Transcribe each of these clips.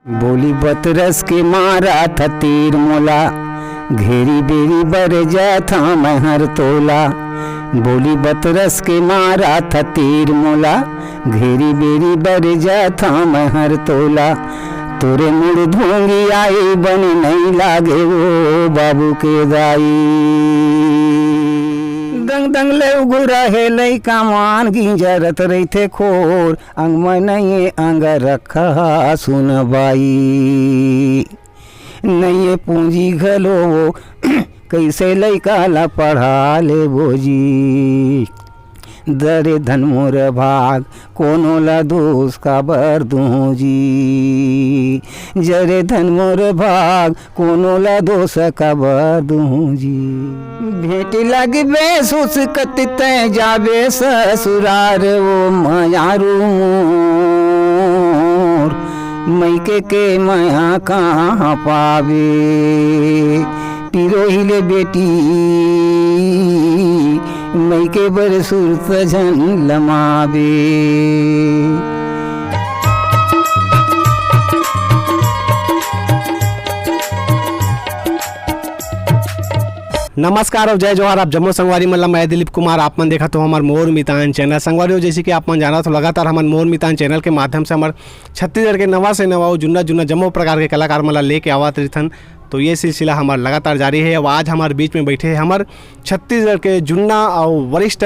बोली बतरस के मारा था तीर मोला, घेरी बेरी बर था मैं हर तोला। बोली बतरस के मारा था तीर मोला, घेरी बेरी बर था मैं हर तोला। तोरे मुड़ धूंगी आई बन नहीं लागे वो बाबू के दाई। दंग दंग ले उगुरा है लइका मान गिंजरत रहिथे खोर, अंग में नहीं अंग रखा सुन बाई। नहीं पूंजी घलो कैसे लइका ला पढ़ा ले बोजी। दरे धन मोर भाग कोनो ला दोष का बर दूँ जी। जरे धन मोर भाग कोनो ला दोष का बर दूँ जी। भेंट लग बेसुस कतित जाबे ससुरार वो मयारू मोर। मैके के मया कहाँ पावे, पिरोहिले बेटी मैके बर सुरत झन लमावे। नमस्कार और जय जोहार। आप जम्मू संगवारी मतलब मैं दिलीप कुमार। आप मन देखा तो हमारे मोर मितान चैनल संगवारी हो। जैसे कि आप मन जाना तो लगातार हमारे मोर मितान चैनल के माध्यम से हमारे छत्तीसगढ़ के नवा से नवा जुन्ना जुन्ना जम्मू प्रकार के कलाकार मला लेके आवत रहिथन। तो ये सिलसिला हमारा लगातार जारी है। अब आज हमारे बीच में बैठे हैं हमारे छत्तीसगढ़ के जुन्ना और वरिष्ठ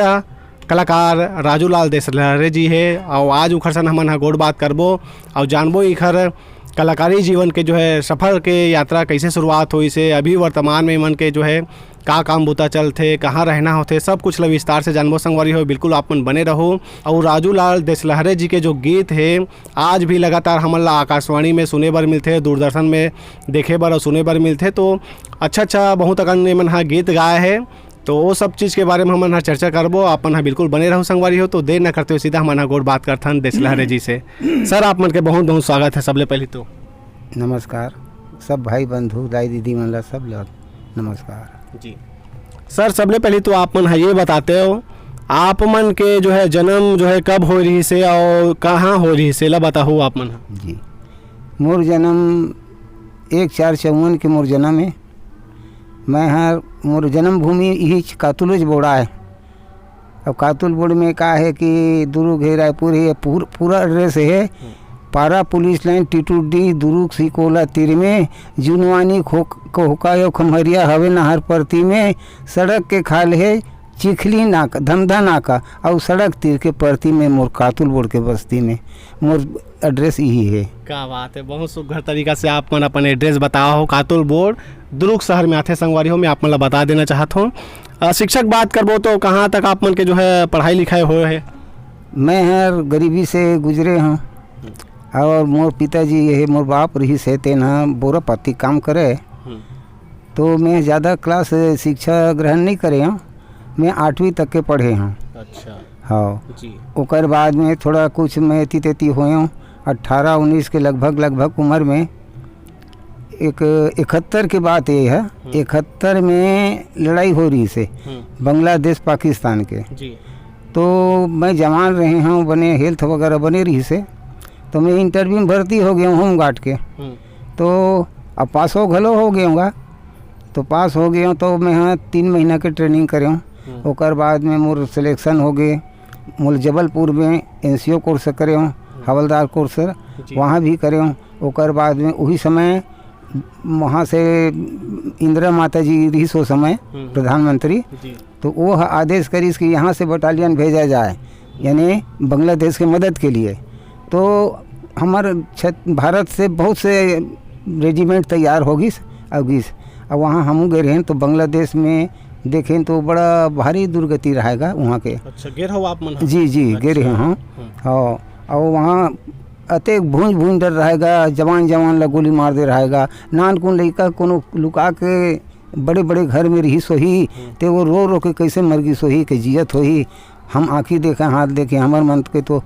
कलाकार राजूलाल देसलहरे जी है। और आज उखर सन हमन गोड़ बात करबो और जानबो इखर कलाकारी जीवन के जो है सफ़र के यात्रा कैसे शुरुआत हुई से अभी वर्तमान में मन के जो है का काम बूता चलते, कहाँ रहना होते, सब कुछ विस्तार से जानबो संगवारी हो। बिल्कुल आप मन बने रहो। और राजूलाल देसलहरे जी के जो गीत है आज भी लगातार हमन ला आकाशवाणी में सुने बर मिलते, दूरदर्शन में देखे बर और सुने बर मिलते। तो अच्छा बहुत अकन मन हाँ गीत गाए है। तो वो सब चीज़ के बारे में हमन हाँ चर्चा करबो। आपन हाँ बिल्कुल बने रहो संगवारी हो। तो देर न करते हो सीधा हमन हाँ गोड़ बात करथन देसलहरे जी से। सर आप मन के बहुत बहुत स्वागत है। सबले पहले तो नमस्कार सब भाई बंधु दाई दीदी मन ला सब लोग नमस्कार जी। सर सबले पहले तो आप मन ये बताते हो आप मन के जो है जन्म जो है कब हो रही से और कहाँ हो रही से ला बताओ आप मन। जी मोर जन्म 1/4/54 के मोर जन्म है। मैं हाँ मोर जन्म भूमि यही कातुलज बोड़ा है। अब कातुल बोड़ में का है कि दुर्ग है रायपुर है, पूरा एड्रेस है। पारा पुलिस लाइन टीटूडी दुर्ग सिकोला तीर में जुनवानी होकायो खमहरिया हवे नहर परती में। सड़क के खाल है चिखली नाका धमधा नाका और सड़क तीर के परती में मोर कातुल बोड़ के बस्ती में मोर एड्रेस यही है। क्या बात है, बहुत सुघर तरीका से आप मन अपन एड्रेस बताओ हो। कातुल बोड़ दुर्ग शहर में आते संगवारी हो। मैं आप मन ला बता देना चाहता हूँ। शिक्षक बात करबो तो कहाँ तक आप मन के जो है पढ़ाई लिखाई हुए है। मैं हर गरीबी से गुजरे हूँ और मोर पिताजी ये मोर बाप रही से तेना बोरा पाती काम करे। तो मैं ज़्यादा क्लास शिक्षा ग्रहण नहीं करे हूँ। मैं 8वीं तक के पढ़े हूँ। अच्छा हाँ जी। ओकर बाद में थोड़ा कुछ मैं तेती हुए हूँ। 18-19 के लगभग उम्र में 71 की बात ये है। 71 में लड़ाई हो रही से बांग्लादेश पाकिस्तान के। जी। तो मैं जवान रहे हूँ बने हेल्थ वगैरह बने रही से। तो मैं इंटरव्यू में भर्ती हो गया हूँ होमगार्ड के। तो अब पास हो घलो हो गया हूँगा। तो पास हो गया हूँ तो मैं हाँ 3 महीना के ट्रेनिंग करे हूँ। ओकर बाद में मोर सिलेक्शन हो गए। मोर जबलपुर में NCO कोर्स करे हूँ, हवलदार कोर्स वहाँ भी करे हूँ। ओकर बाद में वही समय वहाँ से इंदिरा माता जी रही सो समय प्रधानमंत्री। तो वो आदेश करीस कि यहाँ से बटालियन भेजा जाए यानी बांग्लादेश के मदद के लिए। तो हमारे भारत से बहुत से रेजिमेंट तैयार होगिस अवगिस। अब वहाँ हम गए रहें तो बांग्लादेश में देखें तो बड़ा भारी दुर्गति रहेगा वहाँ के। अच्छा गेर हो आप मन। जी जी अच्छा। गए रहे हाँ। हाँ और वहाँ अतेक भूंज डर रहेगा। जवान ला गोली मार दे रहेगा। नान कौन लड़का कोनो लुका के बड़े बड़े घर में रही सोही तो वो रो के कैसे मर गई सोही के जियत होही। हम आँखी देखे हाथ देखे हमार मन के तो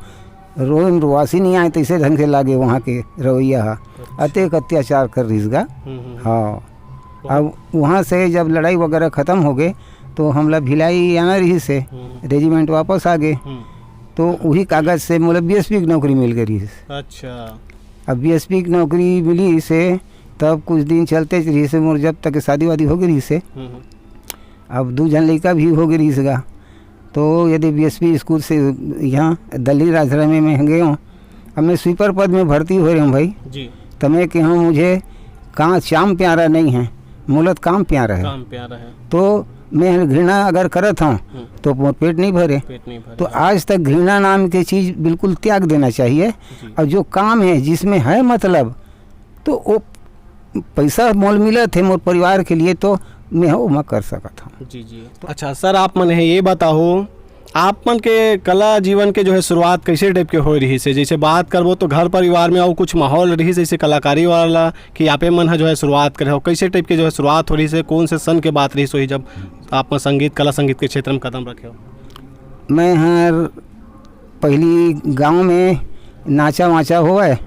रोवासी नहीं आए तैसे ढंग से लागे वहाँ के रवैया। अतेक अत्याचार कर रहीगा। हाँ अब वहाँ से जब लड़ाई वगैरह ख़त्म हो गए तो हमला भिलाई आना रही से रेजिमेंट वापस आ गए। तो वही कागज़ से मतलब BSP की नौकरी मिल गई। अच्छा अब बीएसपी की नौकरी मिली से तब कुछ दिन चलते रही से मोर जब तक शादी वादी हो गई से अब 2 जन लड़का भी हो गई सगा। तो यदि बीएसपी स्कूल से यहाँ दिल्ली राजधानी में गए हूँ। अब मैं स्वीपर पद में भर्ती हो रही हूँ भाई जी। तो मैं कि हूँ मुझे कहाँ चाम प्यारा नहीं है, मूलत काम प्यारा है। काम प्यारा है तो मैं घृणा अगर करत हूँ तो मोर पेट नहीं भरे। तो आज तक घृणा नाम की चीज़ बिल्कुल त्याग देना चाहिए। और जो काम है जिसमें है मतलब तो वो पैसा मोल मिला थे मोर परिवार के लिए तो मैं कर सकता हूँ। जी जी। अच्छा सर, आप मन है ये बताओ आप मन के कला जीवन के जो है शुरुआत कैसे टाइप के हो रही से? जैसे बात करबो तो घर परिवार में और कुछ माहौल रही जैसे कलाकारी वाला कि आपे मन है जो है शुरुआत करे हो, कैसे टाइप के जो है शुरुआत हो रही से? कौन से सन के बात रही सोई जब आप संगीत कला संगीत के क्षेत्र में कदम रखे हो? मैं हर पहली गांव में नाचा वाचा हुआ है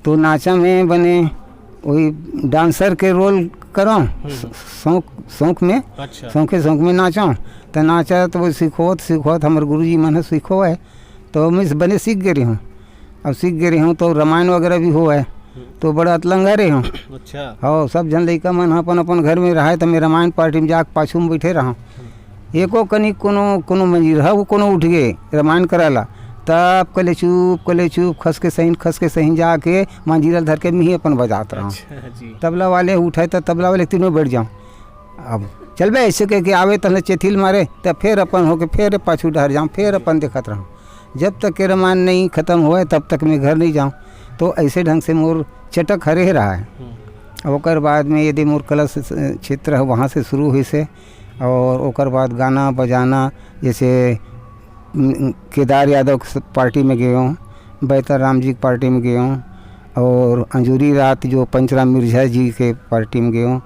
तो नाचा में बने वही डांसर के रोल करो शौक में। अच्छा। शौक में नाचा तो नाचा तो वो सीखोत हमारे गुरुजी मन सीखो है तो मैं बने सीख गए हूँ। अब सीख गए हूँ तो रामायण वगैरह भी हुआ है तो बड़ा अतलंगा रहे हूँ। अच्छा। हाँ सब जन लड़का मन अपन अपन घर में रहा है तो मैं रामायण पार्टी में जाके पाछू में बैठे रहा। एको कनी कोनो मंजिल है वो कोनो उठ गए रामायण कराला तब कले चुप खस के सही जाके मंजिल धर के मैं ही अपन बजात रहा। तबला वाले उठाए तो तबला वाले तीनों बैठ जाऊँ। अब चल बे ऐसे कह के आवे तहले चेथिल मारे तो फिर अपन होके फिर पाछू डहर जाऊँ फिर अपन देखत रहूँ जब तक के रामायण नहीं ख़त्म हुआ तब तक मैं घर नहीं जाऊँ। तो ऐसे ढंग से मोर चटक हरे रहा है। ओकर बाद में यदि मोर कला क्षेत्र है वहाँ से शुरू हुई से और ओकर बाद गाना बजाना जैसे केदार यादव पार्टी में गए हूँ, बेहतर राम जी की पार्टी में गए हूँ और अंजूरी रात जो पंचराम मिर्जा जी के पार्टी में गए हूँ।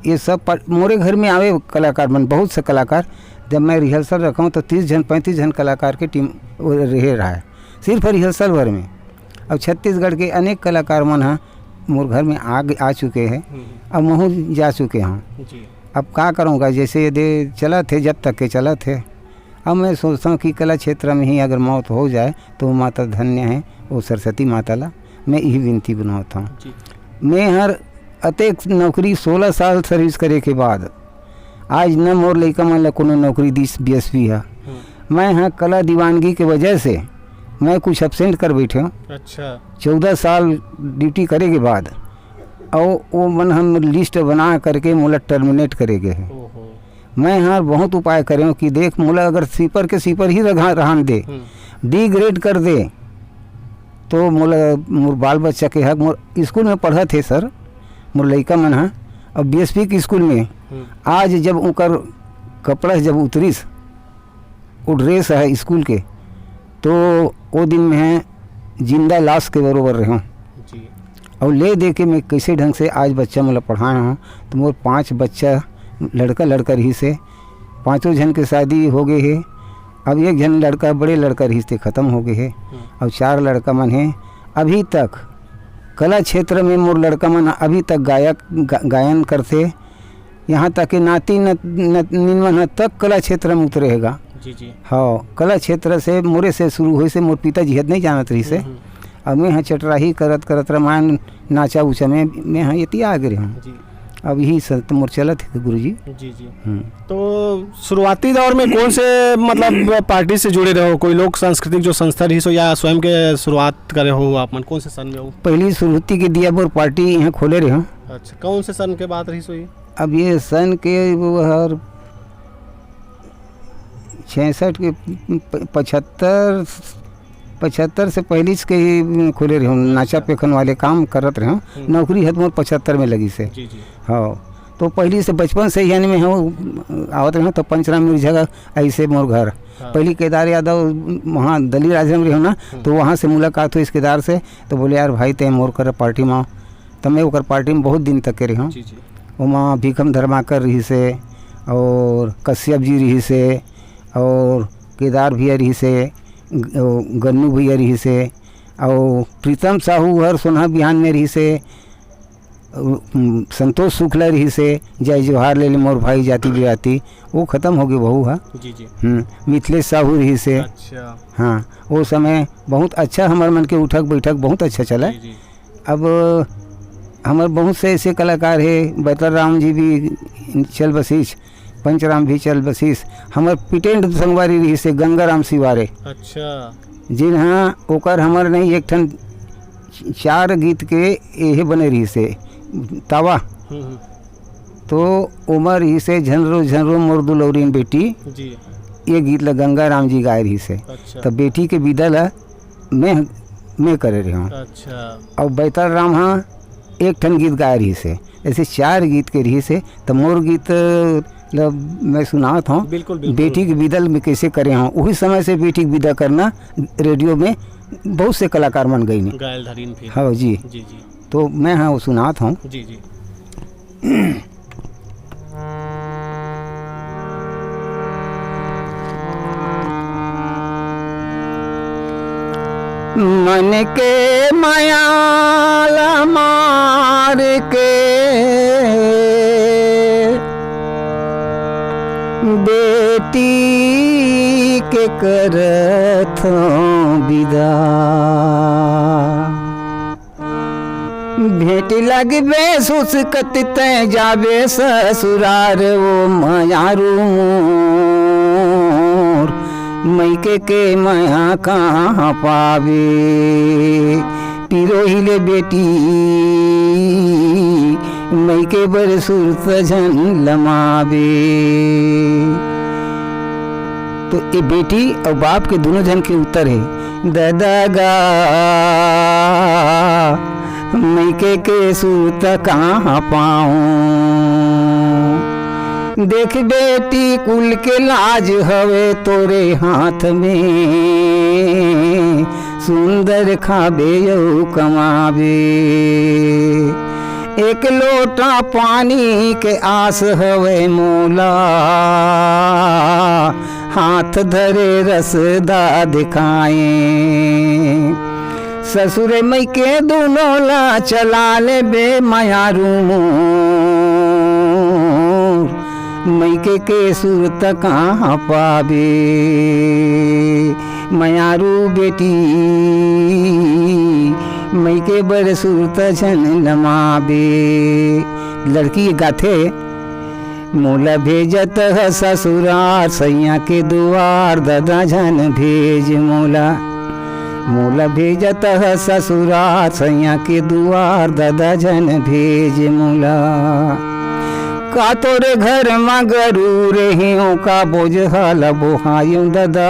ये सब मोरे घर में आवे कलाकार मन बहुत से कलाकार। जब मैं रिहर्सल रखा हूँ तो 30-35 जन कलाकार की टीम रह रहा है सिर्फ रिहर्सल भर में। अब छत्तीसगढ़ के अनेक कलाकार मन हैं मोर घर में आ चुके हैं। अब महू जा चुके हैं। अब क्या करूँगा जैसे यदि चला थे जब तक के चला थे। अब मैं सोचता हूँ कि कला क्षेत्र में ही अगर मौत हो जाए तो वो माता धन्य है वो सरस्वती माता ला मैं यही विनती बनाता हूँ। मैं हर अतेक नौकरी 16 साल सर्विस करे के बाद आज न मोर लड़का मन ला कोनो नौकरी दी बीएसपी है। मैं यहाँ कला दीवानगी के वजह से मैं कुछ एब्सेंट कर बैठे हूँ। अच्छा। 14 साल ड्यूटी करे के बाद और वो मन हम लिस्ट बना करके मोला टर्मिनेट करेगे है। मैं यहाँ बहुत उपाय करे हूँ कि देख मोला अगर सीपर के सीपर ही रहन दे डी ग्रेड कर दे तो मोला मोर बाल बच्चा के हक मोर स्कूल में पढ़ा थे सर मोर लड़का मन है। अब बीएसपी के स्कूल में आज जब उनकर कपड़ा जब उतरीस वो ड्रेस है स्कूल के तो वो दिन में जिंदा लाश के बरोबर रहे हूँ और ले दे के मैं कैसे ढंग से आज बच्चा मतलब पढ़ाया हूँ। तो मोर 5 बच्चा लड़का रही से 5 जन के शादी हो गए है। अब 1 जन लड़का बड़े लड़का रिश्ते ख़त्म हो गए है और 4 लड़का मन है। अभी तक कला क्षेत्र में मोर लड़का मन अभी तक गायन करते यहाँ तक कि नाती मन तक कला क्षेत्र में उतरेगा। जी। हाँ कला क्षेत्र से मोरे से शुरू हुई से मोर पिताजी हद नहीं जानत रही से। अब मैं यहाँ चटराही करत रामायण नाचा उचा में मैं यहाँ ये आ गए हूँ। अब यही सब मोर चलत है गुरुजी। जी। तो शुरुआती दौर में कौन से मतलब पार्टी से जुड़े रहे हो? कोई लोक सांस्कृतिक जो संस्था रही सो या स्वयं के शुरुआत करे हो आप मन? कौन से सन में हो? पहली शुरुआती के दियापुर पार्टी यहाँ खोले रहे हो। अच्छा, कौन से सन के बात रही सो ये? अब ये सन के वो हर 66 के 75 से पहले के ही खोले रहे हूँ। नाचा पेखन वाले काम करत रहे हूँ। नौकरी है तो 75 में लगी से। जी। हाँ तो पहली से बचपन से यानी में हूँ आवत रहे तो पंचराम मिर्जा ऐसे मोर घर। पहली केदार यादव वहाँ दिल्ली राज्य में रहे ना तो वहाँ से मुलाकात हुई इस केदार से तो बोले यार भाई ते मोर कर पार्टी में तो मैं ओकर पार्टी में बहुत दिन तक के रही हूँ। वहाँ भीखम धर्माकर रही से और कश्यप जी रही से और केदार भैया रही से गन्नू भैया रही से और प्रीतम साहू हर सोना बिहान में रही से संतोष शुक्ला रही से जय जोहार ले मोर भाई जाति बिराती वो ख़त्म हो गई बहू है। जी। मिथिलेश साहू रही से। अच्छा। हाँ वो समय बहुत अच्छा हमारे मन के उठक बैठक बहुत अच्छा चला। अब हमारे बहुत से ऐसे कलाकार है, बैतर राम जी भी चल बसीस, पंचराम भी चल बसीस, हमारे पिटेंट संगवारी रही से गंगाराम सिवारे। अच्छा। जी हाँ, ओकर हमारे नहीं एक ठन 4 गीत के यही बने रही से तावा। तो उमर ही से झनरो झनरो मुर्दुलौरीन बेटी जी। ये गीत ला गंगाराम जी गाए रही से। अच्छा। तो बेटी के विदा ला मैं करे रही हूँ। अच्छा। और बैतर राम हाँ एक ठन गीत गाए रही से, ऐसे 4 गीत के रही से। तो मोर गीत मैं सुनात हूँ। बिल्कुल, बिल्कुल। बेटी के विदा में कैसे करे हूँ, वही समय से बेटी के विदा करना रेडियो में बहुत से कलाकार मन गई नहीं गायल धरीन फिर। हाँ जी। जी जी तो मैं हाँ वो सुनात हूँ। जी जी। मन के मायाला मार के बेटी के करत विदा, भेंट लगबे सुसकत तय जाबे ससुरार वो मायारू मोर, मैके के माया कहाँ पावे, पिरोहिले बेटी मैके बर सुरत झन लमावे। तो ये बेटी और बाप के दोनों जन के उत्तर है ददगा मैके के सूत कहाँ पाऊँ, देख बेटी कुल के लाज हवे तोरे हाथ में, सुंदर खाबे यौ कमावे, एक लोटा पानी के आस हवे मोला, हाथ धरे रसदा दिखाए, ससुर मई के दोनों ला चला ले बे मायारू मैके के सूरत कहाँ पावे, मायारू बेटी मैके बर सूरत झन लमावे। लड़की गाथे मोला भेजत है ससुरार सैया के दुआर, दादा झन भेज मोला, मोला भेजत है ससुरार सैया के दुआर, दादा झन भेज मोला। का तोरे घर में गरूर हियो का बोझ हाल बोहायूं दादा,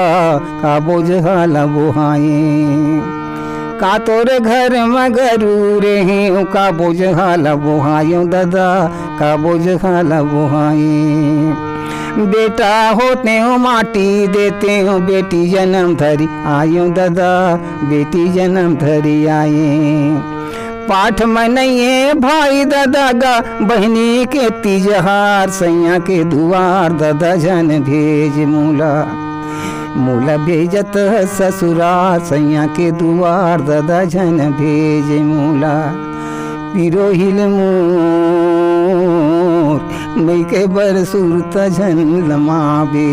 का बोझ हाल बोहाए, का तोरे घर में गरूर हियो का बोझ हाल बोहायूं दादा, का बोझ हाल बोहाए। बेटा होते हो माटी देते हो बेटी जन्म धरी आयो दादा, बेटी जन्म धरी आए। पाठ मनइए भाई दादा गा बहनी के तिजहार, सैया के दुआर दादा झन भेज मूला, मूला भेजत है ससुरार सैया के दुआर, दादा झन भेज मूला। पिरोहिल मोर मई के बर सुरत झन लमावे।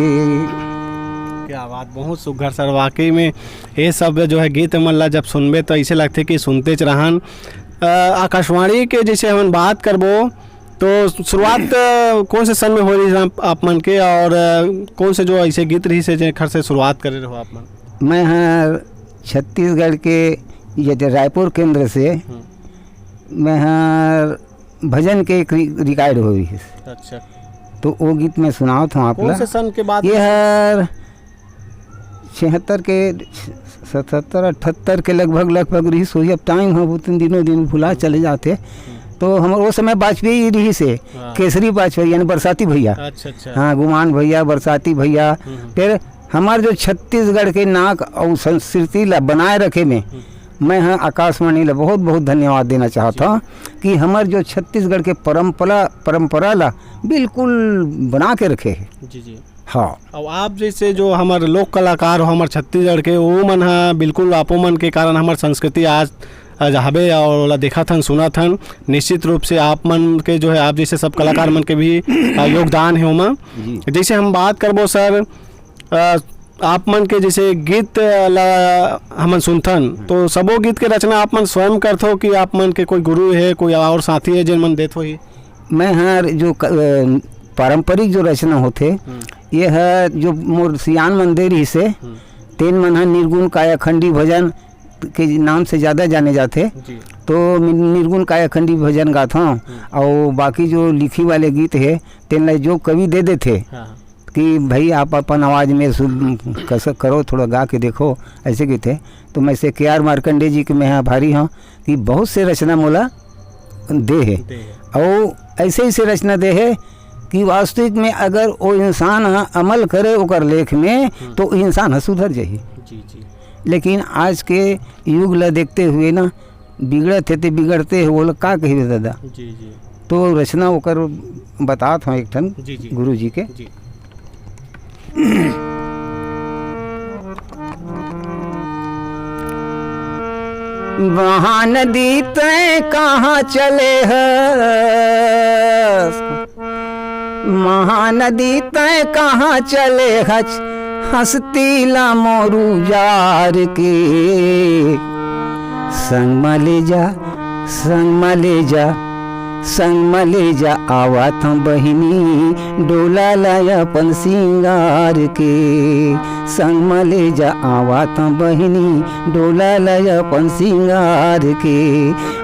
क्या बात, बहुत सुघर सर। वाकई में ये सब जो है गीत मल्ला जब सुनबे तो ऐसे लगते कि सुनते च रहन। आकाशवाणी के जैसे हम बात करबो तो शुरुआत कौन से सन में हो रही आप मन के, और कौन से जो ऐसे गीत रही से जे खर से शुरुआत करे रहो आप मन? मैं हाँ छत्तीसगढ़ के ये रायपुर केंद्र से मैं हाँ भजन के एक रिकॉर्ड हुई है। अच्छा। तो वो गीत मैं सुनाओ था आप कौन से सन के बाद? ये है 76 के 77 78 के लगभग रही सोई। अब टाइम है वो दिनों दिन भुला चले जाते। तो हम वो समय वाजपेयी रही से केसरी वाजपेयी यानी बरसाती भैया। अच्छा। हाँ, गुमान भैया, बरसाती भैया। फिर हमारे जो छत्तीसगढ़ के नाक और संस्कृति ला बनाए रखे में मैं हाँ आकाशवाणी ला बहुत बहुत धन्यवाद देना चाहता हूँ कि हमारे जो छत्तीसगढ़ के परंपरा ला बिल्कुल बना के रखे है। जी। हाँ। अब आप जैसे जो हमारे लोक कलाकार हो हमारे छत्तीसगढ़ के, वो मन हा बिल्कुल आपो मन के कारण हमारे संस्कृति आज हबे और देखा थन सुना थन। निश्चित रूप से आप मन के जो है आप जैसे सब कलाकार मन के भी योगदान है उमा। जैसे हम बात करबो सर आप मन के जैसे गीत ला हमन सुनथन तो सबो गीत के रचना आप मन स्वयं करथो कि आप मन के कोई गुरु है कोई और साथी है जिन मन देत होही? मैं हर जो पारंपरिक जो रचना होते ये है जो मोर सियान मंदिर ही से तेन मन है निर्गुण कायाखंडी भजन के नाम से ज़्यादा जाने जाते तो निर्गुण कायाखंडी भजन गाता हूँ। और बाकी जो लिखी वाले गीत है तेन ला जो कवि दे देते कि भाई आप अपन आवाज़ में कसक करो, थोड़ा गा के देखो, ऐसे गीत है। तो मैं से KR मार्कंडे जी के मैं आभारी हूँ कि बहुत से रचना मोला दे है और ऐसे ही से रचना दे है कि वास्तविक में अगर वो इंसान अमल करे ओकर लेख में तो इंसान सुधर जाही। लेकिन आज के युग ला देखते हुए ना बिगड़ते थे बिगड़ते वो लोग का कही दादा। तो रचना ओकर बतात हूँ एक ठन गुरु जी के। महानदी तय कहाँ चले है, महानदी तय कहाँ चले हंसती ला मोरू जार के संग मले जा संग मले जा संग मले जा आवा था बहिनी डोला लाया अपन सिंगार के संग मले जा आवा था बहिनी डोला लाया अपन सिंगार के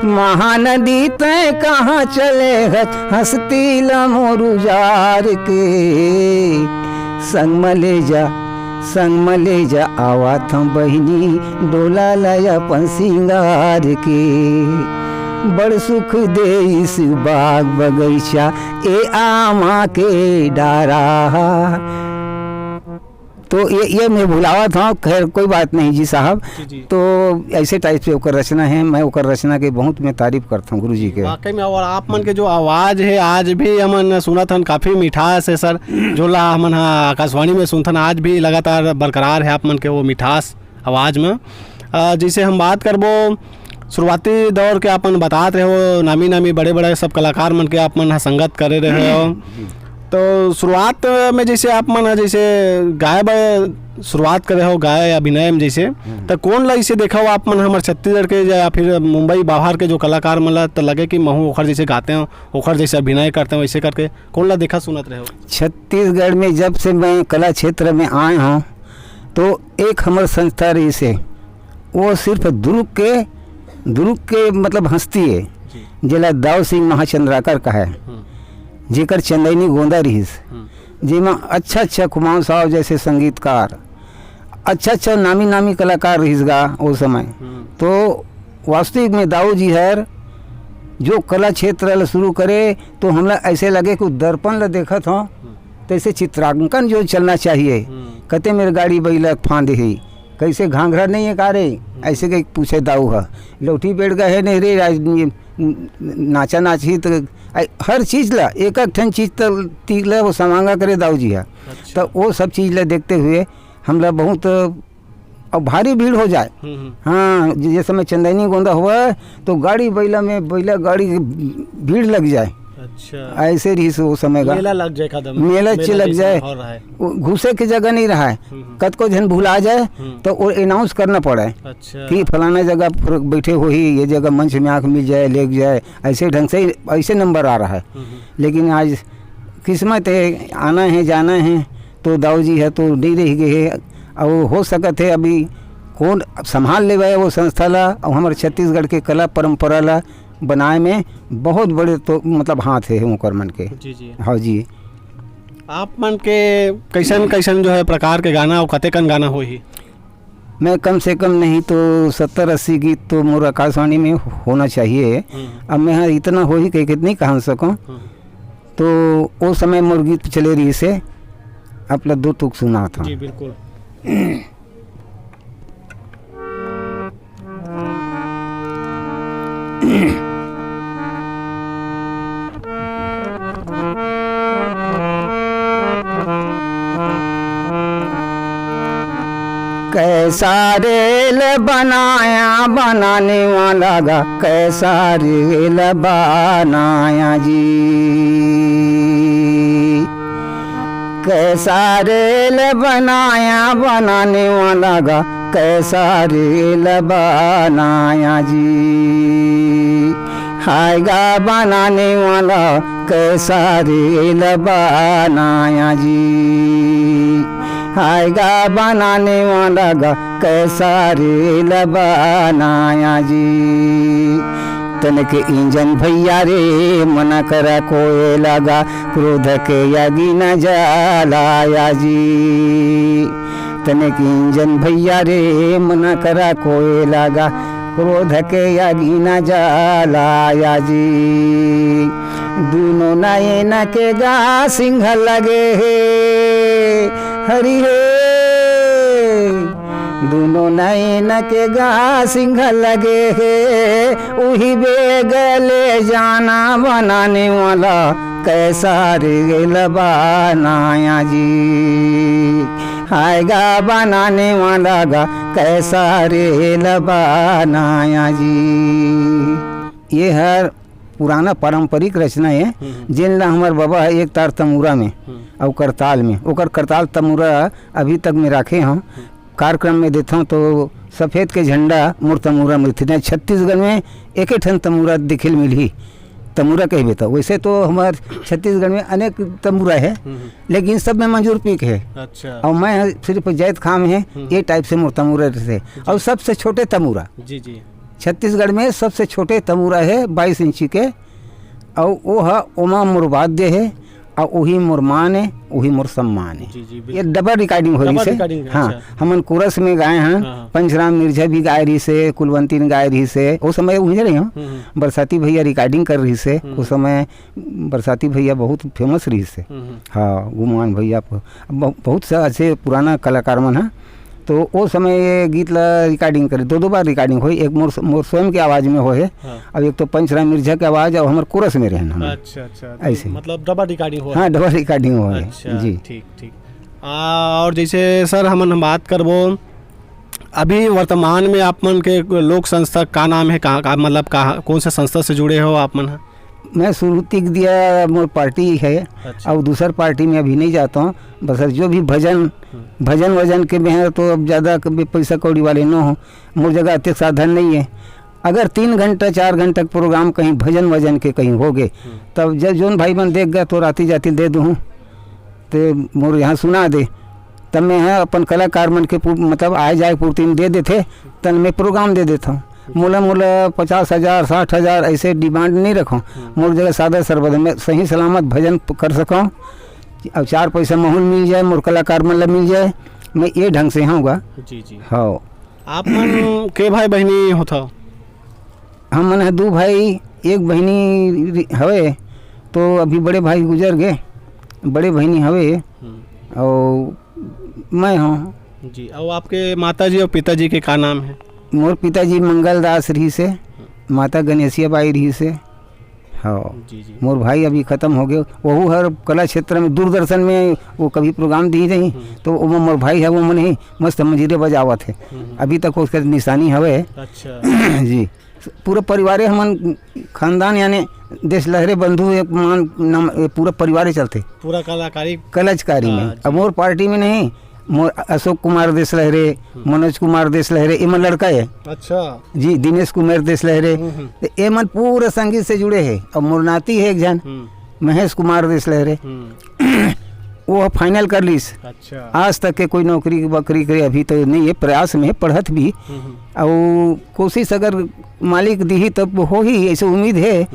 महानदी तय कहाँ चले हंसती ला मोरू जार के संग मले जा आवा था बहिनी डोला लाया अपन सिंगार के बड़ सुख दे इस बाग बगीचा ए आमा के डारा। तो ये मैं भुलावा था, खैर कोई बात नहीं जी साहब। तो ऐसे टाइप से ओकर रचना है, मैं ओकर रचना के बहुत मैं तारीफ करता हूँ गुरु जी के। वाकई में और आप मन के जो आवाज़ है आज भी हमन सुनत हन काफ़ी मिठास है सर, जो ला हमन आकाशवाणी में सुनथन आज भी लगातार बरकरार है आप मन के वो मिठास आवाज़ में। जैसे हम बात करबो शुरुआती दौर के अपन बताते रहे हो नामी नामी बड़े बड़े सब कलाकार मन के आप मन संगत करे रहे हो। तो शुरुआत में जैसे आप मन जैसे गाय शुरुआत करे हो गाय अभिनय में जैसे तो कौन ला इसे देखा हो आप मन हमारे छत्तीसगढ़ के या फिर मुंबई बाहर के जो कलाकार मन ला तो लगे कि महू ओखर जैसे गाते हो ओखर जैसे अभिनय करते हो वैसे करके कौन ला देखा सुनत रहे हो? छत्तीसगढ़ में जब से मैं कला क्षेत्र में आए हूँ तो एक हमारे संस्था रही से वो सिर्फ दुर्ग के मतलब हस्ती है जिला दाऊ सिंह महाचंद्राकर का है जेकर चंदैनी गोंदा रहीस जिमा अच्छा कुमार साहब जैसे संगीतकार अच्छा नामी कलाकार रहीस गा वो समय। तो वास्तविक में दाऊ जी हर जो कला क्षेत्र शुरू करे तो हमरा ऐसे लगे कि दर्पण ला देखत हो तैसे चित्रांकन जो चलना चाहिए। कहते मेरे गाड़ी बैला फांद है कैसे घाघरा नहीं है कारे ऐसे के पूछे दाऊ है लौठी बैठ गए है नहीं रे नाचा नाची तो हर चीज़ ला एक ठन चीज़ तो तीर ला वो समांगा करे दाऊ जी है। तो वो सब चीज़ ला देखते हुए हमरा बहुत अब भारी भीड़ हो जाए। हाँ जैसे समय चंदैनी गोंदा हुआ तो गाड़ी बैला गाड़ी भीड़ लग जाए। अच्छा ऐसे रही वो समय का मेला लग जाए कदम मेला लग जाए घुसे की जगह नहीं रहा है कद को जन भूला जाए तो वो अनाउंस करना पड़े। अच्छा। कि फलाना जगह बैठे हो ही ये जगह मंच में आँख मिल जाए लेग जाए ऐसे ढंग से ऐसे नंबर आ रहा है। लेकिन आज किस्मत है आना है जाना है तो दाऊ जी है तो नहीं रह गए है और हो सकत है अभी कौन संभाल ले वो संस्था ला और हमारे छत्तीसगढ़ के कला परंपरा ला बनाए में बहुत बड़े तो मतलब हाथ है ओकर मन के। जी। हाँ जी। आप मन के कैसन जो है प्रकार के गाना और कतेकन गाना हो ही? मैं कम से कम नहीं तो 70-80 गीत तो मोर आकाशवाणी में होना चाहिए। अब मैं हाँ इतना हो ही कहीं नहीं कहा सकूँ तो वो समय मोर गीत चले रही से अपना 2 तुक सुना था। जी बिल्कुल। कैसा रेल बनाया बनाने वाला गा कैसा रेल बनाया जी कैसा रेल बनाया बनाने वाला गा, कैसा रेल बनाया जी। हाय गा बनाने वाला कैसा रेल बनाया जी। हाय गा बनाने वाला गा, कैसा रेल बनाया जी। तन के इंजन भैया रे मना करा कोई लगा, क्रोध के यागी न जलाया जी। तन के इंजन भैया रे मना करा कोई लगा, क्रोध के यागी न जलाया जी। दोनों नयन के गा सिंह लगे हे हरि हे, दोनों नयन के गा सिंह लगे है। उही बेग ले जाना बनाने वाला, कैसा रेल बनाया जी। हाय गा बनाने वाला गा, कैसा रेल बनाया जी। ये हर पुराना पारंपरिक रचना है जिन ला हमार बाबा एक तार तमूरा में और करताल में, ओकर करताल तमूरा अभी तक में रखे हम। कार्यक्रम में देता हूँ तो सफ़ेद के झंडा मोर तमूरा में थे। छत्तीसगढ़ में एक ही ठन तमूरा दिखिल मिली, तमूरा कह बेता। वैसे तो हमारे छत्तीसगढ़ में अनेक तमूरा है, लेकिन सब में मंजूर पीक है। अच्छा। और मैं सिर्फ जैद खाम है, ये टाइप से मोर तमूरा थे। और सबसे छोटे तमूरा जी जी छत्तीसगढ़ में सबसे छोटे तमूरा है 22 इंची के, और वो है ओमा मोर वाद्य है, और वही मोर मान है, वही मोर सम्मान है। जी, ये डबल रिकॉर्डिंग हो रही से। हाँ, हमन कोरस में गाए हैं। पंचराम मिर्जा भी गाय रही से, कुलवंती ने गाय रही से। उस समय उन्हें रही हूँ, बरसाती भैया रिकॉर्डिंग कर रही से। उस समय बरसाती भैया बहुत फेमस रही से। हाँ, गुमान भैया बहुत सा अच्छे पुराना कलाकार मन है। तो वो समय ये गीत ला रिकॉर्डिंग करे, दो बार रिकॉर्डिंग हुई। एक मोर स्वयं के आवाज़ में हो है, अब एक तो पंचराम मिर्जा के आवाज़ और हमारे कोरस में रहना। अच्छा अच्छा, ऐसे मतलब डबल रिकॉर्डिंग हो। हाँ, डबल रिकॉर्डिंग हो है। अच्छा, जी ठीक ठीक। और जैसे सर हम बात करबो अभी वर्तमान में आप मन के लोक संस्था का नाम है, कहाँ मतलब कहाँ कौन सा संस्था से जुड़े हो आप मन? मैं शुरू तक दिया मोर पार्टी है। अच्छा। और दूसर पार्टी में अभी नहीं जाता हूँ। बस जो भी भजन वजन के में है तो अब ज़्यादा पैसा कौड़ी वाले न हो। मोर जगह अत्य साधन नहीं है। अगर 3 घंटा 4 घंटा प्रोग्राम कहीं भजन वजन के कहीं हो गए, तब जब जोन भाई बन देख गया तो राती जाती दे दूँ तो मोर यहाँ सुना दे। तब मैं है अपन कलाकार मन के मतलब आए जाए पूर्ति में दे देते, तब मैं प्रोग्राम दे देता हूँ। मोला 50,000 60,000 ऐसे डिमांड नहीं रखूँ। मोर जगह सादा सरबत में सही सलामत भजन कर सकूँ और 4 पैसा माहौल मिल जाए, मोर कलाकार मन ला मिल जाए। मैं ये ढंग से होगा। जी जी। हाँ, आप मन के भाई बहनी होता? हम मन है 2 भाई, एक बहनी हवे। तो अभी बड़े भाई गुजर गए, बड़े बहनी हवे और मैं हूँ जी। और आपके माता जी और पिताजी के का नाम है? मोर पिताजी मंगल दास रही से, माता गणेशिया बाई रही से। हाँ जी जी। मोर भाई अभी ख़त्म हो गए। वह हर कला क्षेत्र में दूरदर्शन में वो कभी प्रोग्राम दी रही, तो वो मोर भाई है, वो मन ही मस्त मंजीरे बजावत है। अभी तक उसका निशानी हवे। अच्छा। जी। पूरा परिवार हमन खानदान यानी देश लहरे बंधु एक मान नाम पूरा परिवार चलते, पूरा कलाकारी में। अब मोर पार्टी में नहीं, मोर अशोक कुमार देश लहरे, मनोज कुमार देश लहरे, ये मन लड़का है। अच्छा जी। दिनेश कुमार देश लहरे, ये मन पूरा संगीत से जुड़े है। और मोर नाती है एक जन महेश कुमार देश लहरे, वो फाइनल कर लीस। अच्छा। आज तक के कोई नौकरी बकरी करे अभी तो नहीं है, प्रयास में पढ़त भी। और कोशिश अगर मालिक दी तब हो ही, ऐसे उम्मीद है।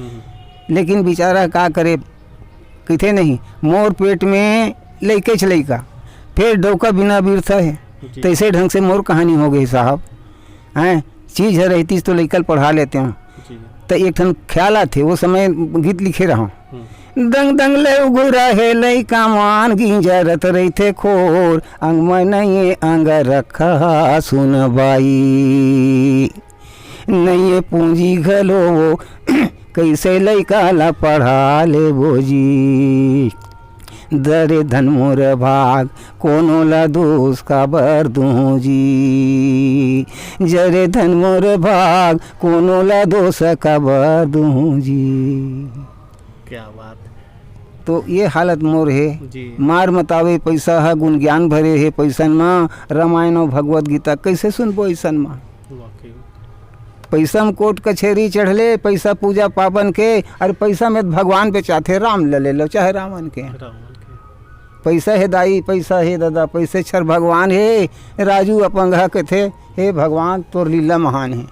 लेकिन बेचारा का करे, किथे नहीं। मोर पेट में लइके लइका, फिर डौका बिना बिरथा है। तो ऐसे ढंग से मोर कहानी हो गई साहब। हैं चीज़ है रहती तो लइकल पढ़ा लेते हैं। तो एक ठन ख्याल आते, वो समय गीत लिखे रहा। दंग दंग ले उगुरा है लइका मान गिंजरत रहिथे खोर, अंग में नहीं अंग रखा सुन बाई, नहीं पूंजी घलो कैसे लइका ला पढ़ा ले बोजी। दरे धन मोर भाग कोनो ला दोष का बर दूँ जी, जरे धन मोर भाग कोनो ला दोष का बर दूँ जी। क्या बात। तो ये हालत मोर है। जी मार मतावे पैसा है, गुण ज्ञान भरे है पैसन में, रामायण और भगवत गीता कैसे सुनबो ऐसन में। वाकई पैसा में कोट कचहरी चढ़ले, पैसा पूजा पावन के, अरे पैसा में तो भगवान पे चाहते राम ले लो चाहे रावण के। पैसा है दाई, पैसा है दादा, पैसे छर भगवान है। राजू अपंगा के थे, हे भगवान तोर लीला महान है।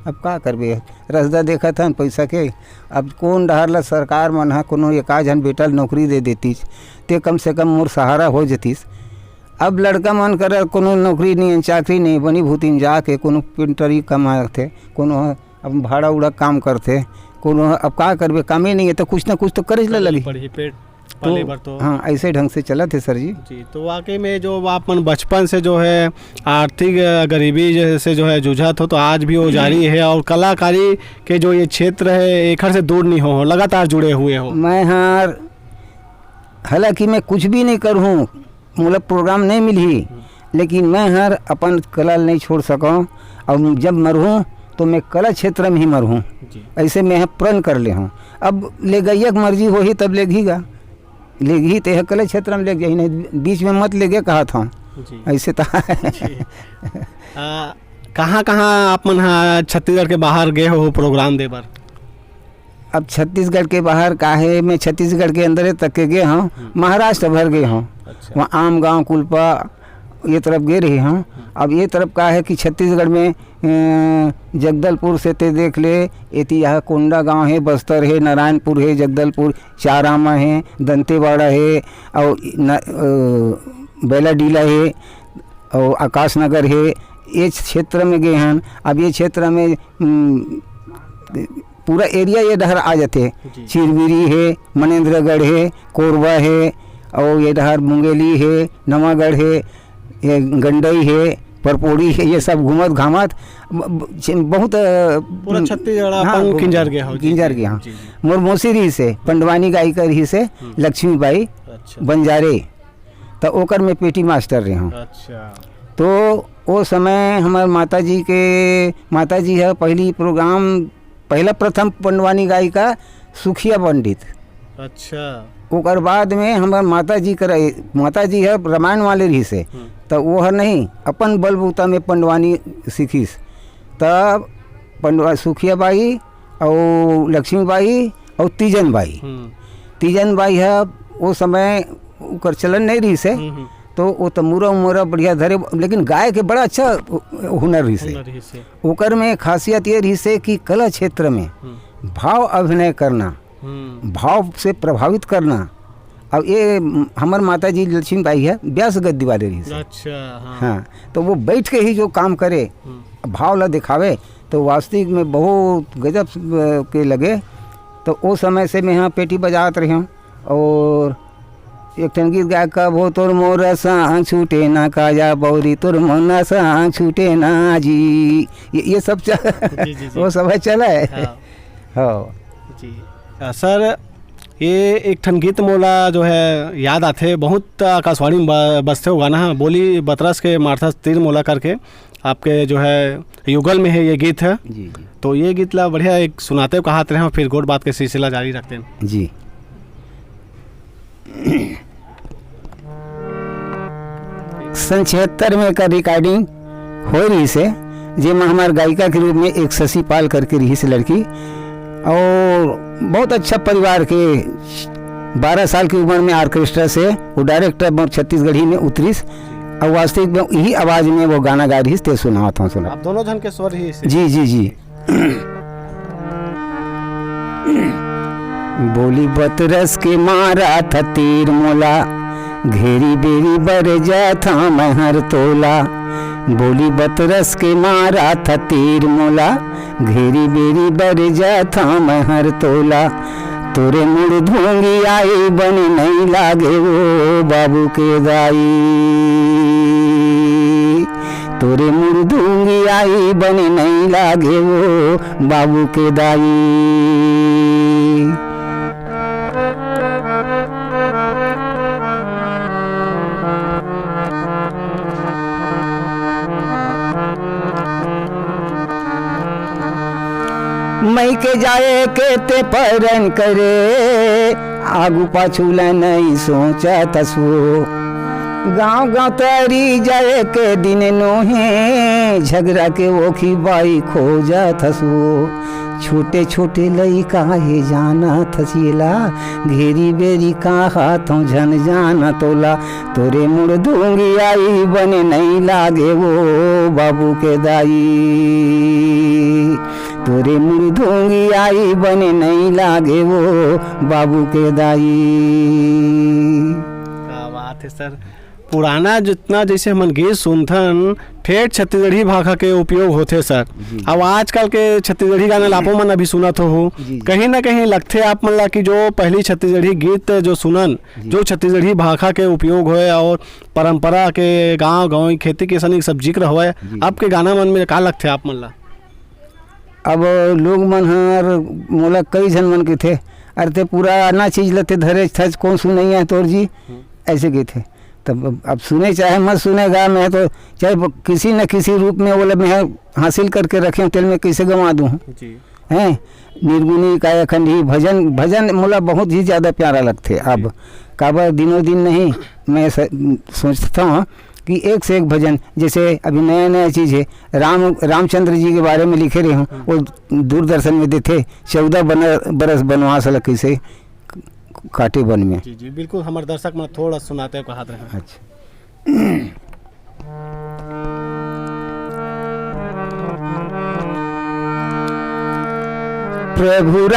अब का करबे, रसदा देखा था पैसा के। अब कौन डहरला सरकार मन हा कोनो एका झन बेटा नौकरी दे देतीस ते कम से कम मोर सहारा हो जतीस। अब लड़का मन कर कोनो नौकरी नहीं, चाकरी नहीं, बनी भूतिन जाके कोनो पेंटरी कमाते, कोनो अब भाड़ा उड़ा काम करते, कोनो अब का करबे, कामे नहीं है तो कुछ ना कुछ तो करे लगी। पेट पाले बर तो हाँ ऐसे ढंग से चला थे सर जी। जी तो वाकई में जो आपन बचपन से जो है आर्थिक गरीबी जैसे जो है जूझत हो, तो आज भी वो जारी है और कलाकारी के जो ये क्षेत्र है एक से दूर नहीं हो, लगातार जुड़े हुए हो। मैं हाँ हालांकि मैं कुछ भी नहीं करूँ, मतलब प्रोग्राम नहीं मिली, लेकिन मैं हर अपन कला नहीं छोड़ सकूँ। और जब मरूँ तो मैं कला क्षेत्र में ही मरूँ, ऐसे मैं प्रण कर ले हूँ। अब ले गई मर्जी हो ही तब लेगीगा, लेगी तो कला क्षेत्र में ले गई, नहीं बीच में मत ले गए कहा था ऐसे था। कहाँ कहाँ आप मन छत्तीसगढ़ के बाहर गए हो प्रोग्राम दे बार? अब छत्तीसगढ़ के बाहर का है, मैं छत्तीसगढ़ के अंदर तक के गए हूँ, महाराष्ट्र भर गए हूँ। अच्छा। वहाँ आम गाँव कुलपा ये तरफ गए रही हूँ। अब ये तरफ का है कि छत्तीसगढ़ में जगदलपुर से ते देख ले, एती यहाँ कोंडा गांव है, बस्तर है, नारायणपुर है, जगदलपुर, चारामा है, दंतेवाड़ा है, और बेलाडीला है, और आकाशनगर है। ये क्षेत्र में गए हैं। अब ये क्षेत्र में पूरा एरिया ये डहर आ जाते, चिरबिरी है, मनेन्द्रगढ़ है, कोरबा है, और ये डहर मुंगेली है, नवागढ़ है, ये गंडई है, परपोड़ी है, ये सब घूमत घामत बहुत पूरा छत्तीसगढ़ हाँ, किंजर गया हो। किंजर गया हाँ। मोर मौसी से पंडवानी गायिका रही से लक्ष्मीबाई बंजारे, तो ओकर में पेटी मास्टर रहे हूँ। अच्छा। तो वो समय हमारे माताजी है पहली प्रोग्राम, पहला प्रथम पंडवानी गायिका सुखिया पंडित। अच्छा। ओकर बाद में हमारे माताजी है रामायण वाले रही से, तो वो है नहीं अपन बलबूता में पंडवानी सीखीस। तब सुखिया बाई और लक्ष्मीबाई और तीजन बाई है वो समय ओकर चलन नहीं रही से, तो वो तो मुरा बढ़िया धरे, लेकिन गाय के बड़ा अच्छा हुनर रही से। ओकर में खासियत ये रही से कि कला क्षेत्र में भाव अभिनय करना, भाव से प्रभावित करना। अब ये हमार माता जी लक्ष्मीबाई है व्यास गद्दी वाले रही से। अच्छा। हाँ, तो वो बैठ के ही जो काम करे, भाव ला दिखावे, तो वास्तविक में बहुत गजब के लगे। तो वो समय से मैं यहाँ पेटी बजात रही हूँ। और एक ठन गीत गाय का वो तोर मोर सांग छूटे ना काजा बौरी तोर मोना सांग छूटे ना जी, ये सब वो सब चला है। हाँ जी सर, ये एक ठन गीत मोला जो है याद आते, बहुत आकाशवाणी में बजते हो गाना, बोली बतरस के मारथा तीर मोला करके आपके जो है युगल में है ये गीत है जी। तो ये गीत ला बढ़िया एक सुनाते हो कहाते रहे, फिर गोट बात के सिलसिला जारी रखते हैं जी। सन 76 में का रिकॉर्डिंग हो रही से, जिसमें हमारे गायिका के रूप में एक शशि पाल करके रही से लड़की, और बहुत अच्छा परिवार के 12 साल की उम्र में ऑर्केस्ट्रा से वो डायरेक्टर छत्तीसगढ़ी में उतरीस, और वास्तविक में यही आवाज में वो गाना गा रही थे, सुना था सुना। आप दोनों जन के स्वर ही जी जी जी। बोली बतरस के मारा था तीर मोला, घेरी बेरी बर जा था मैं हर तोला। बोली बतरस के मारा था तीर मोला, घेरी बेरी बर जा था मैं हर तोला। तोरे मुड़ धूंगी आई बनी नहीं लागे वो बाबू के दाई, तोरे मुड़ धूंगी आई बनी नहीं लागे वो बाबू के दाई। मैं के जाए के ते परन करे, आगू पाछू ला नहीं सोचा तसो। गाँव गाँव तरी जाए के दिन नोहे, झगड़ा के ओखी बाई खोजा थसो। छोटे छोटे लइका हे जाना थसीला, घेरी बेरी का हाथों झन जाना तोला। तोरे मुड़ दूंगी आई बने नहीं लागे वो बाबू के दाई, तोरे मुड़ दूंगी आई बने नहीं लागे वो बाबू के दाई। क्या बात है सर। पुराना जितना जैसे हमन गीत सुनथन ठेठ छत्तीसगढ़ी भाषा के उपयोग होते सर। अब आजकल के छत्तीसगढ़ी गाना लापो मन अभी सुनत हो, कहीं ना कहीं लगते आप मन ला कि जो पहली छत्तीसगढ़ी गीत जो सुनन जो छत्तीसगढ़ी भाषा के उपयोग होए और परंपरा के गांव गाँव खेती किसानी सब जिक्र होए, अब के गाना मन में का लगते आप मन ला? अब लोग मन हर मोला कई जन मन के थे, अरे ते पूरा आना चीज लते धरे थच कौन सुनई है तोर जी, ऐसे के थे। तब अब सुने चाहे मत सुनेगा, मैं तो चाहे किसी न किसी रूप में बोले मैं हासिल करके रखे तेल में कैसे गंवा दूँ हैं। निर्गुणी कायाखंडी भजन भजन मोला बहुत ही ज़्यादा प्यारा लगते। अब काबर दिनों दिन नहीं, मैं सोचता हूँ कि एक से एक भजन, जैसे अभी नया नया चीज़ है, रामचंद्र जी के बारे में लिखे रहे हूँ, वो दूरदर्शन में देते 14 बरस बनवास लग कैसे काटे वन में। जी जी बिल्कुल, हमारे दर्शक में थोड़ा सुनाते हैं कहा रहे। अच्छा। प्रभु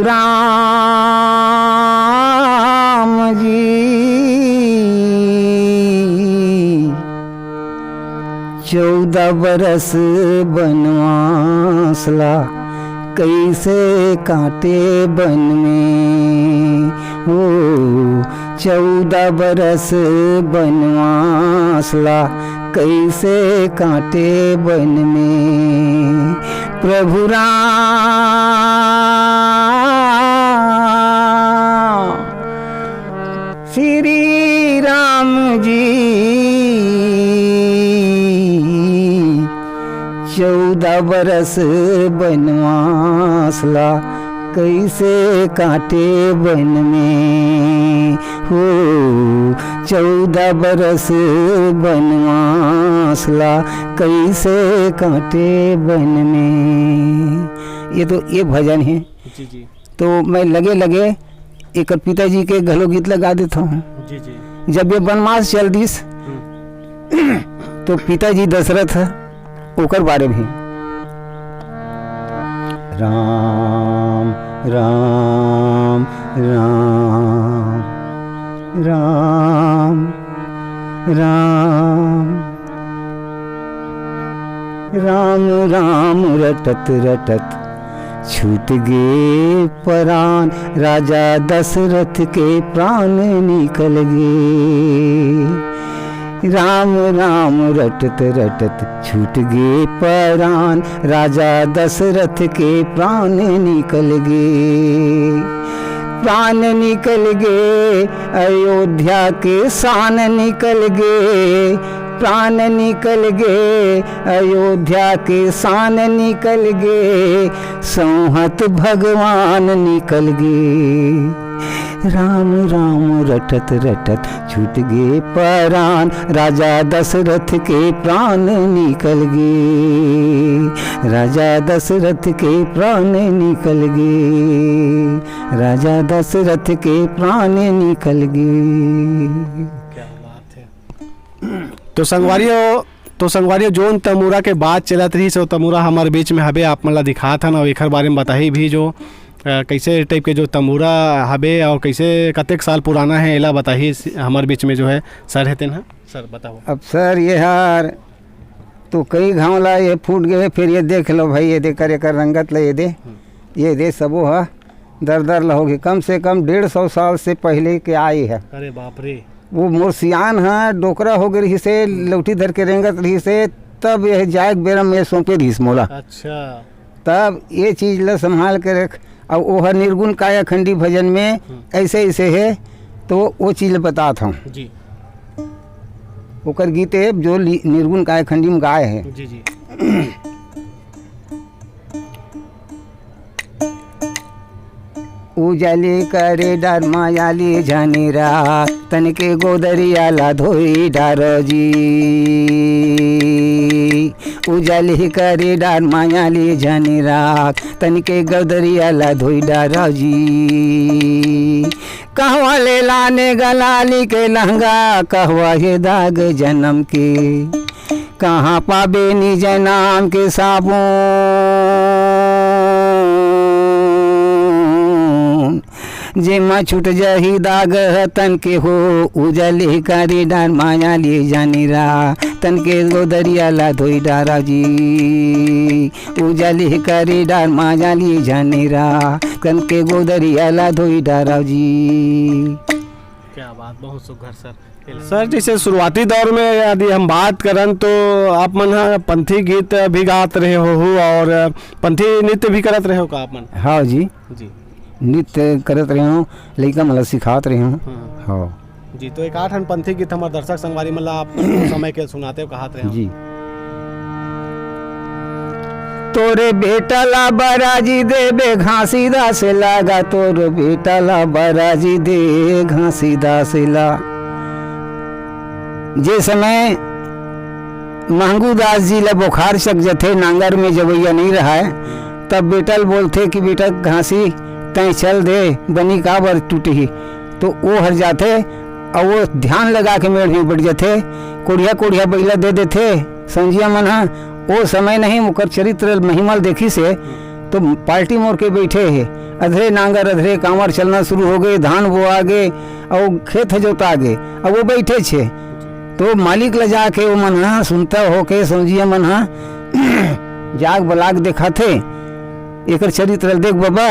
राम जी 14 बरस बनवास ला कैसे काटे बन में हो। 14 बरस बनवास ला कैसे काटे बन में। प्रभु राम श्री राम जी 14 बरस बनवास ला कैसे काटे बन में हो। 14 बरस बनवास ला कैसे काटे बन में। ये भजन है। जी जी। तो मैं लगे एक पिताजी के घलो गीत लगा देता हूँ। जी जी। जब ये बनवास चल दिस तो पिताजी दशरथ ओकर बारे में राम राम राम राम राम राम राम रटत रटत छूट गए प्राण, राजा दशरथ के प्राण निकल गए। राम राम रटत रटत छूट गए प्राण, राजा दशरथ के प्राण निकल गए। प्राण निकल गए अयोध्या के शान निकल गए। प्राण निकल गए अयोध्या के शान निकल गए। संहत भगवान निकल गए। राम राम रटत रटत छूट गए प्राण, राजा दशरथ के प्राण निकल गए। राजा दशरथ के प्राण निकल गए। राजा दशरथ के प्राण निकल गए। क्या बात है। तो संगवारियों जोन तमूरा के बात चलत रही सो तमूरा हमारे बीच में हबे आप मन ला दिखा था ना, एकर बारे में बताही भी जो कैसे टाइप के जो तमूरा हबे और कैसे कतेक साल पुराना है एला बताही हमारे बीच में जो है सर है तेन सर बताओ। अब सर ये हार तो कई घाव ला ये फूट गए, फिर ये देख लो भाई, ये दे कर रंगत ला ये दे सबो हा दर लहोगे। कम से कम 150 साल से पहले के आई है। अरे बाप रे। वो मोर सियान है डोकरा हो गई से लौटी धर के रेंगत रही से, तब यह जाए बेरम में सौंपे रही मोला। अच्छा। तब ये चीज़ ला संभाल के रख। अब वो निर्गुण कायाखंडी भजन में ऐसे है, तो वो चीज़ बताता हूँ। जी। ओकर गीत है जो निर्गुण काय खंडी में गाय है। जी जी। उजाले करे डार मायाली झनेरा तन के गोदरियाला धोई डारो जी। उजाले करे डार मायाली झनेरा तन के गोदरियाला धोई डारो जी। कहवा ले लाने गलाली के लहंगा कहवा ये दाग जन्म के। कहाँ पाबे निज नाम के साबुन जेमा छूट जही दाग तन के हो। उजले करे डार माया ले जानी रा तन के गोदरिया ला धोई डारा जी। उजले करे डार माया ले जानी रा तन के गोदरिया ला धोई डारा जी। क्या बात, बहुत सुघर सर। सर जैसे शुरुआती दौर में यदि हम बात करें तो आप मन पंथी गीत भी गात रहे हो और पंथी नृत्य भी करत रहे हो का आप मन? हाँ जी जी, नृत्य करत रहे हूँ, लड़का मतलब सिखात रहे हूँ। हाँ जी, तो एक आठ पंथी गीत हमारे दर्शक संगवारी मतलब आप समय के सुनाते हो कहात रहे हो जी। तोरे बेटा ला बराजी दे घासी दास लागा। तोरे बेटा ला बराजी दे घासी दास ला। जे समय महंगू दास जी ला बुखार चक जथे नांगर में जबैया नहीं रहा है तब बेटल बोलते कि बेटा घासी तय चल दे बनी का बर टूटी। तो वो हर जाते और वो ध्यान लगा के मेड़ में बैठ जाते। कोढ़िया कोढ़िया बैला दे देते संजिया मन। वो समय नहीं मुकर चरित्र महिमल देखी से तो पार्टी मोड़ के बैठे है। अधरे नांगर अधरे कांवर चलना शुरू हो गए, धान वो आगे और खेत जोता आगे अब वो बैठे छे। तो मालिक ले जाके वो मन सुनता हो के समझिए मन जाग बलाग देखा थे एक चरित्र देख बाबा।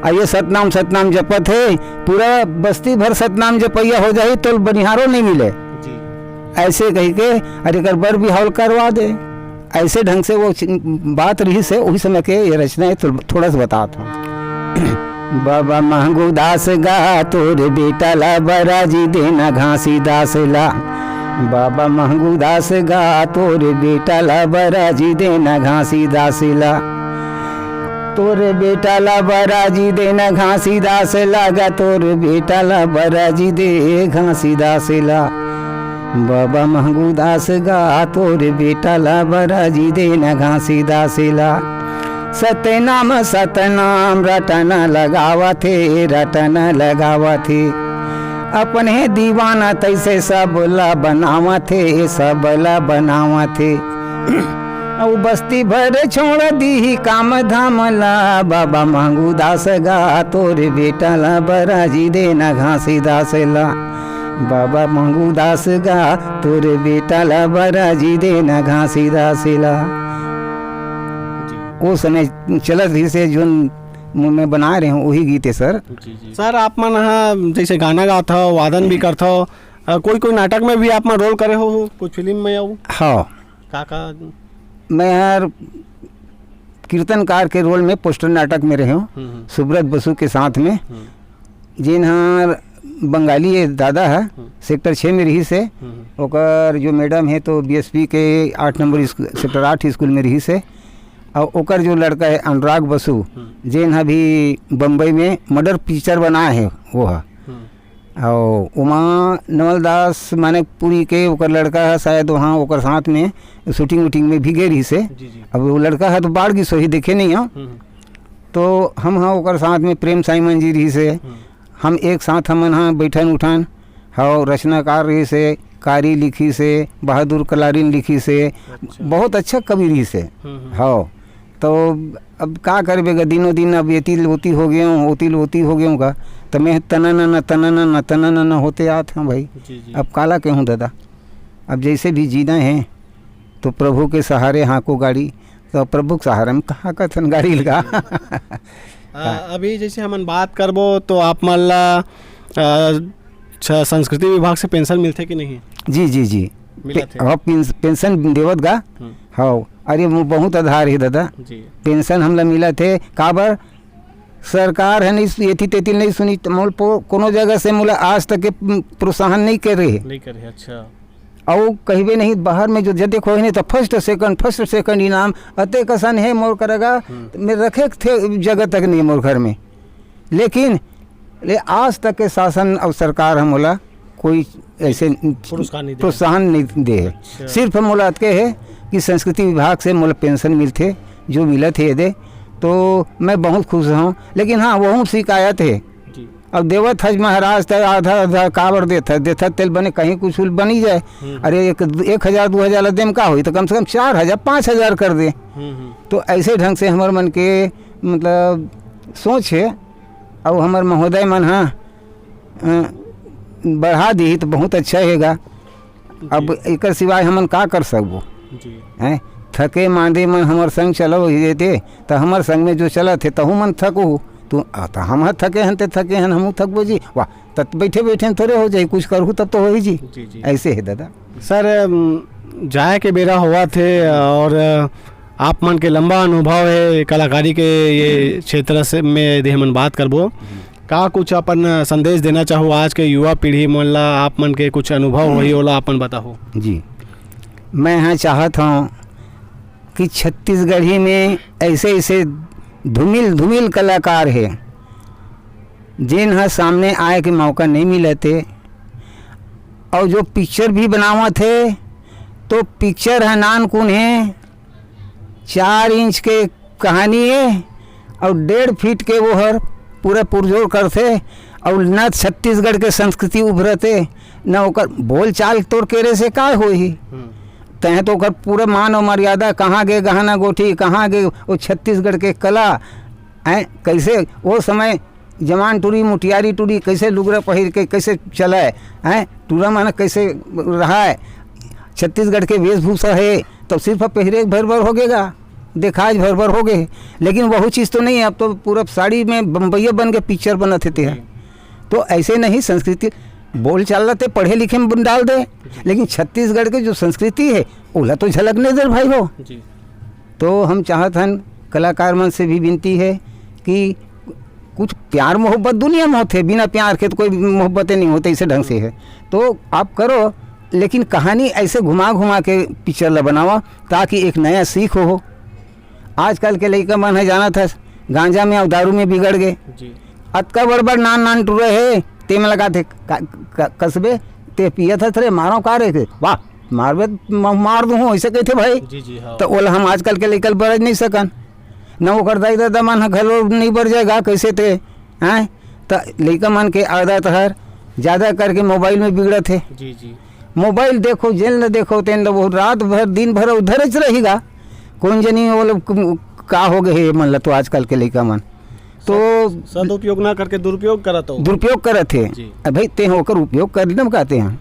आइए सतनाम सतनाम जपत है, पूरा बस्ती भर सतनाम जपैया हो जाए तो बनिहारों नहीं मिले जी। ऐसे कह के अरे कर बर भी हौल करवा दे। ऐसे ढंग से वो बात रही से उसी समय के ये रचना है। तो थोड़ा सा बताता हूँ। बाबा महंगू दास गा तोरे बेटा ला बराजी देना घासी दास ला। बाबा महंगू दास गा तोरे बेटा ला बराजी देना घासी दास ला। तोरे बेटा ला बराजी देना घासी दास लागा। तोरे बेटा ला बराजी दे घासी दास ला। बाबा महंगू दास गा तोरे बेटा ला बराजी देना घासी दास ला। सतनाम सतनाम रटना लगावा थे रटना लगावा थे। अपने दीवाना तैसे सबला बनावा थे सबला बनावा थे। और बस्ती भर छोड़ दी काम धाम ला। बाबा महंगू दास गा तोरे बेटा ला बराजी देना घासी दास ला। बाबा महंगू दास गा तोरे बेटा ला बराजी देना घासी दास ला। वो समय चलत ही से जो मैं बना रहे हूँ वही गीत है सर। जी। सर आप मन हाँ जैसे गाना गाता हो, वादन भी करता हो, कोई कोई नाटक में भी आप मन रोल करे हो, कुछ फिल्म में आओ? हाँ का मैं यार कीर्तनकार के रोल में पोस्टर नाटक में रहे हूँ सुब्रत बसु के साथ में। जिन्हार बंगाली दादा है सेक्टर 6 में रही से। ओकर जो मैडम है तो बीएसपी के 8 नंबर सेक्टर 8 स्कूल में रही से। और ओकर जो लड़का है अनुराग बसु जिन अभी बम्बई में मर्डर पिक्चर बनाया है वो है। और उमा नवलदास मानिकपुरी के ओकर लड़का है शायद वहाँ ओकर साथ में शूटिंग वूटिंग में भी गए रही से। अब वो लड़का है तो बाढ़ की सोही देखे नहीं हो तो हम हाँ ओकर साथ में प्रेम साइमन जी रही से। हम एक साथ हमन हाँ बैठन उठन हाँ रचनाकार रही से, कारी लिखी से, बहादुर कलारीन लिखी से। बहुत अच्छा कवि रही से। हाँ तो अब क्या करबेगा दिनों दिन अब येती लोती हो गया हूँ होती लोती हो गया हूँ का तो मैं तनन होते आत हाँ भाई। अब काला कहूँ दादा अब जैसे भी जीना है तो प्रभु के सहारे हाँ को गाड़ी तो प्रभु के सहारे में कहाँ का थन गाड़ी लगा। अभी जैसे हम बात करबो तो आप मान संस्कृति विभाग से पेंशन मिलते कि नहीं? जी जी जी पेंशन देवत गा। हाँ अरे वो बहुत आधार है दादा जी। पेंशन हमला मिला थे काबर सरकार है नहीं ये तेती नहीं सुनी मोल कोनो जगह से मोला आज तक के प्रोत्साहन नहीं कर रहे। अच्छा और कहिबे नहीं बाहर में जो देखो नहीं तो फर्स्ट सेकंड इनाम अते कसन है मोर करेगा मैं रखे थे जगह तक नहीं मोर घर में। लेकिन आज तक के शासन और सरकार हम बोला कोई ऐसे प्रोत्साहन नहीं दे। अच्छा। सिर्फ मोला के है कि संस्कृति विभाग से मोला पेंशन मिलते जो मिला थे दे तो मैं बहुत खुश हूँ। लेकिन हाँ वह शिकायत है अब देवत हज महाराज तक आधा काबर देता तेल बने कहीं कुछ बनी जाए। अरे 1,000 2,000 देम का हुई तो कम से कम 4,000 5,000 कर दे। तो ऐसे ढंग से हमारे मन के मतलब सोच है और हमारे महोदय मन हाँ बढ़ा दी तो बहुत अच्छा हैगा। अब एक सिवाय हमन का कर सकबो हैं थके मांदे मन हमार संग चलो जेते तो हमार संग में जो चला थे तहु मन थको तो हम थके हन ते थके हन हमू थकबो जी वाह तब बैठे बैठे थोड़े हो जाए कुछ करूँ तब तो हो ही जी। ऐसे है दादा। सर जाए के बेरा हुआ थे और आप मन के लंबा अनुभव है कलाकारी के ये क्षेत्र से में यदि हम बात करबो का कुछ अपन संदेश देना चाहो आज के युवा पीढ़ी मन ला आप मन के कुछ अनुभव होई ओला अपन बताओ जी। मैं यहाँ चाहत हूँ कि छत्तीसगढ़ी में ऐसे ऐसे धुमिल कलाकार है जिन हा सामने आए के मौका नहीं मिले थे और जो पिक्चर भी बनावा थे तो पिक्चर है नान कौन है 4 इंच के कहानी है और 1.5 फीट के वो हर पूरा पुरजोर करते और न छत्तीसगढ़ के संस्कृति उभरते न ओकर बोल चाल तोड़ केरे से का होही तह तो ओकर पूरा मान और मर्यादा कहाँ गए गहना गोठी कहाँ गए वो छत्तीसगढ़ के कला हैं कैसे वो समय जमान टूरी मुटियारी टूरी कैसे लुगरा पहिर के कैसे चला है टूरा माना कैसे रहा है छत्तीसगढ़ के वेशभूषा है तो सिर्फ पहरे भर हो गएगा देखाज भर हो गए। लेकिन वही चीज़ तो नहीं है अब तो पूरा साड़ी में बम्बैया बन के पिक्चर बनाते थे। तो ऐसे नहीं संस्कृति बोल चाल रहे पढ़े लिखे में डाल दे लेकिन छत्तीसगढ़ की जो संस्कृति है ओला तो झलकने दे भाई हो जी। तो हम चाहत हन कलाकार मन से भी विनती है कि कुछ प्यार मोहब्बत दुनिया में होते बिना प्यार के तो कोई मोहब्बतें नहीं होते इसे ढंग से है तो आप करो लेकिन कहानी ऐसे घुमा के पिक्चर ला बनावा ताकि एक नया सीख हो। आजकल के लड़का मन है जाना था गांजा में और दारू में बिगड़ गए अतका बड़ नान टूरे है ते में लगा थे कसबे ते पिया था थरे मारो का रहे थे वाह मारबे मार दूँ ऐसे कहते भाई जी, हाँ। तो ओला हम आजकल के लड़का बरज नहीं सकन न वो कर दाई दादा मन घलो नहीं बढ़ जाएगा कैसे थे हैं तो लड़का मन के आदत हर ज़्यादा करके मोबाइल में बिगड़े थे जी। मोबाइल देखो जेल न देखो तेन वो रात भर दिन भर उधर च रहेगा कौन जनी वो लोग का हो गए मन तो आजकल के लड़का मन तो सदुपयोग ना करके दुरुपयोग करत थे भाई ते होकर उपयोग कर लेना कहते हैं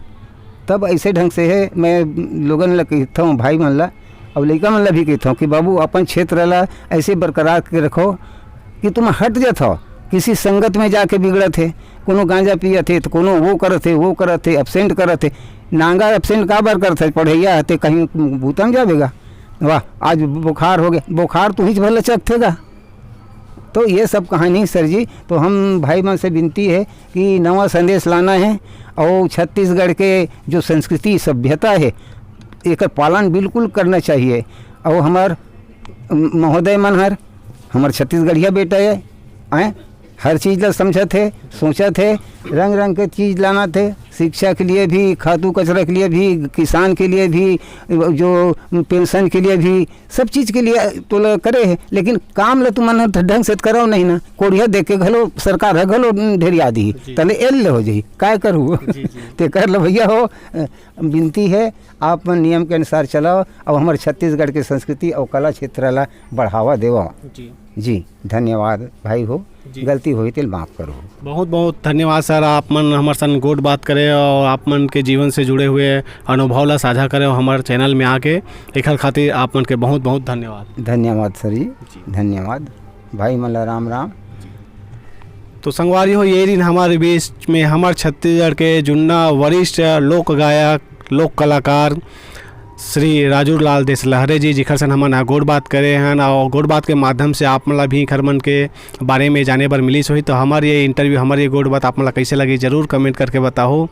तब ऐसे ढंग से है। मैं लोगन ला कहता हूँ भाई मन ला और लड़का मन ला भी कहता हूँ कि बाबू अपन क्षेत्र ला ऐसे बरकरार के रखो कि तुम हट जात हो किसी संगत में जाके बिगड़े थे कोनो गांजा पिया थे तो कोनो वो करत थे एब्सेंट करत थे नांगा एब्सेंट का बार करते पढ़ैया हते कहीं भूतम जावेगा वाह आज बुखार हो गया बुखार तो ही भले चखतेगा। तो ये सब कहानी सर जी तो हम भाई मन से विनती है कि नवा संदेश लाना है और छत्तीसगढ़ के जो संस्कृति सभ्यता है एक पालन बिल्कुल करना चाहिए। और हमार महोदय मन हमार छत्तीसगढ़िया बेटा है हर चीज़ ला समझा थे सोचा थे रंग के चीज़ लाना थे शिक्षा के लिए भी खातू कचरा के लिए भी किसान के लिए भी जो पेंशन के लिए भी सब चीज़ के लिए तो करे है लेकिन काम ला तुम ढंग से करो नहीं ना कोड़िया देख के घलो सरकार है घलो ढेरिया दी तले एल हो जाई काय करूँ ते कर लो भैया हो। विनती है आप नियम के अनुसार चलाओ और हमारे छत्तीसगढ़ की संस्कृति और कला क्षेत्र ला बढ़ावा देवा जी। धन्यवाद भाई हो गलती हुई तो माफ़ करो। बहुत बहुत धन्यवाद सर आप मन हमारे संग गोट बात करे और आप मन के जीवन से जुड़े हुए अनुभव ला साझा करे और हमारे चैनल में आके एक खातिर आप मन के बहुत बहुत धन्यवाद सर जी धन्यवाद भाई मला राम राम। तो संगवारी हो ये दिन हमारे बीच में हमारे छत्तीसगढ़ के जुन्ना वरिष्ठ लोक गायक लोक कलाकार श्री राजूलाल देशलहरे जी जिखर सन हमन गोड़ बात करे हैं और गोड़ बात के माध्यम से आप मला भी खर मन के बारे में जाने बर मिलिस होई। तो हमारे ये इंटरव्यू हमारे ये गोड़ बात आप मला कैसे लगी जरूर कमेंट करके बताओ।